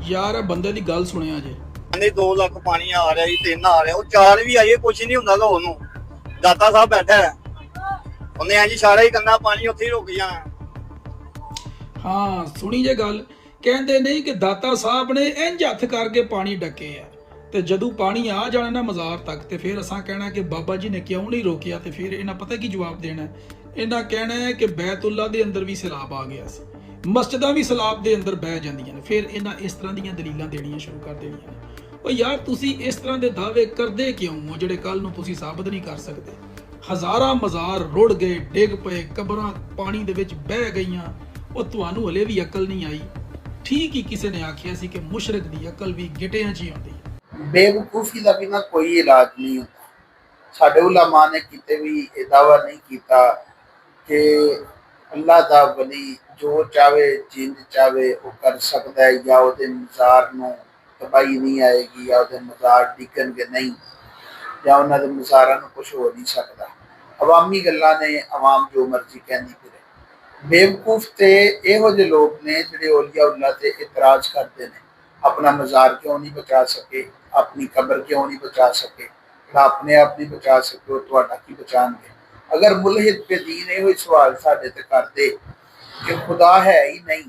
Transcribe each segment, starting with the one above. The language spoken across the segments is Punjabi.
ਯਾਰ ਬੰਦੇ ਦੀ ਗੱਲ ਸੁਣਿਆ ਜੇ, ਕਹਿੰਦੇ 2 ਲੱਖ ਪਾਣੀ ਆ ਰਿਹਾ ਜੀ, 3 ਆ ਰਿਹਾ, ਉਹ 4 ਵੀ ਆਈਏ ਕੁਛ ਨਹੀਂ ਹੁੰਦਾ ਲਾਹੌਰ ਨੂੰ। ਦਾਤਾ ਸਾਹਿਬ ਬੈਠਾ ਹੈ, ਉਹਨੇ ਇੰਜ ਇਸ਼ਾਰਾ ਹੀ ਕਰਨਾ, ਪਾਣੀ ਉੱਥੇ ਹੀ ਰੁਕ ਜਾਣਾ। ਹਾਂ ਸੁਣੀ ਜੇ ਗੱਲ। ਕਹਿੰਦੇ ਨਹੀਂ ਕਿ ਦਾਤਾ ਸਾਹਿਬ ਨੇ ਇੰਜ ਹੱਥ ਕਰਕੇ ਪਾਣੀ ਡੱਕੇ ਆ, ਤੇ ਜਦੋਂ ਪਾਣੀ ਆ ਜਾਣਾ ਨਾ ਮਜ਼ਾਰ ਤੱਕ, ਤੇ ਫਿਰ ਅਸਾਂ ਕਹਿਣਾ ਕਿ ਬਾਬਾ ਜੀ ਨੇ ਕਿਉਂ ਨਹੀਂ ਰੋਕਿਆ। ਤੇ ਫਿਰ ਇਹਨਾਂ ਪਤਾ ਕੀ ਜਵਾਬ ਦੇਣਾ, ਇਹਨਾਂ ਕਹਿਣਾ ਹੈ ਕਿ ਬੈਤੁੱਲਾ ਦੇ ਅੰਦਰ ਵੀ ਸੈਲਾਬ ਆ ਗਿਆ ਸੀ, ਮਸਜਿਦਾਂ ਵੀ ਸੈਲਾਬ ਦੇ ਅੰਦਰ ਬਹਿ ਜਾਂਦੀਆਂ ਨੇ। ਫਿਰ ਇਹਨਾਂ ਇਸ ਤਰ੍ਹਾਂ ਦੀਆਂ ਦਲੀਲਾਂ ਦੇਣੀਆਂ ਸ਼ੁਰੂ ਕਰ ਦੇਣੀਆਂ ਨੇ। ਉਹ ਯਾਰ ਤੁਸੀਂ ਇਸ ਤਰ੍ਹਾਂ ਦੇ ਦਾਅਵੇ ਕਰਦੇ ਕਿਉਂ ਹੋ ਜਿਹੜੇ ਕੱਲ ਨੂੰ ਤੁਸੀਂ ਸਾਬਤ ਨਹੀਂ ਕਰ ਸਕਦੇ। ਹਜ਼ਾਰਾਂ ਮਜ਼ਾਰ ਰੁੜ ਗਏ, ਡਿੱਗ ਪਏ, ਕਬਰਾਂ ਪਾਣੀ ਦੇ ਵਿੱਚ ਬਹਿ ਗਈਆਂ, ਉਹ ਤੁਹਾਨੂੰ ਹਲੇ ਵੀ ਅਕਲ ਨਹੀਂ ਆਈ। ਠੀਕ ਹੀ ਕਿਸੇ ਨੇ ਆਖਿਆ ਸੀ ਕਿ ਮੁਸ਼ਰਿਕ ਦੀ ਅਕਲ ਵੀ ਗਿਟਿਆਂ 'ਚ ਹੀ ਆਉਂਦੀ ਹੈ। ਬੇਵਕੂਫੀ ਦਾ ਬਿਨਾਂ ਕੋਈ ਇਲਾਜ ਨਹੀਂ ਹੁੰਦਾ। ਸਾਡੇ ਉਲਮਾ ਨੇ ਕਿਤੇ ਵੀ ਇਹ ਦਾਵਾ ਨਹੀਂ ਕੀਤਾ ਕਿ ਅੱਲਾਹ ਦਾ ਵਲੀ ਜੋ ਚਾਹੇ ਜਿੰਦ ਚਾਹੇ ਉਹ ਕਰ ਸਕਦਾ ਹੈ, ਜਾਂ ਉਹਦੇ ਮਜ਼ਾਰ ਨੂੰ ਤਬਾਹੀ ਨਹੀਂ ਆਏਗੀ, ਜਾਂ ਉਹਦੇ ਮਜ਼ਾਰ ਡਿੱਗਣਗੇ ਨਹੀਂ, ਜਾਂ ਉਹਨਾਂ ਦੇ ਮਜ਼ਾਰਾਂ ਨੂੰ ਕੁਛ ਹੋ ਨਹੀਂ ਸਕਦਾ। ਅਵਾਮੀ ਗੱਲਾਂ ਨੇ, ਆਵਾਮ ਜੋ ਮਰਜ਼ੀ ਕਹਿੰਦੀ ਫਿਰੇ। ਬੇਵਕੂਫ ਤੇ ਇਹੋ ਜਿਹੇ ਲੋਕ ਨੇ ਜਿਹੜੇ ਔਲੀਆ ਅੱਲਾਹ ਤੇ ਇਤਰਾਜ਼ ਕਰਦੇ ਨੇ, अपना मज़ार क्यों नहीं बचा सके, अपनी कब्र क्यों नहीं बचा सके, अपने आप नहीं बचा सके, वो तुहाडा की बचाएंगे। अगर मुलहिद पे दीन ये सवाल साडे ते करदे कि खुदा है ही नहीं,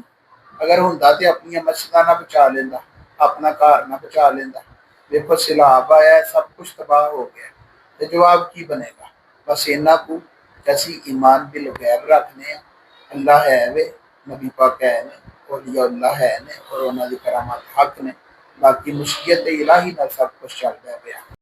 अगर हुंदा ते अपनी मस्जिदां ना बचा लेंदा, अपना घर ना बचा लेंदा। देखो सैलाब आया, सब कुछ तबाह हो गया, तो जवाब की बनेगा? बस इन्ना को असीं ईमान बिल गैब रखने, अल्लाह है वे, नबी पाक है ने, औलिया अल्लाह है ने, और उन्होंने करामात हक ने। बाकी मुश्किल इलाही ना सब कुछ चलता है।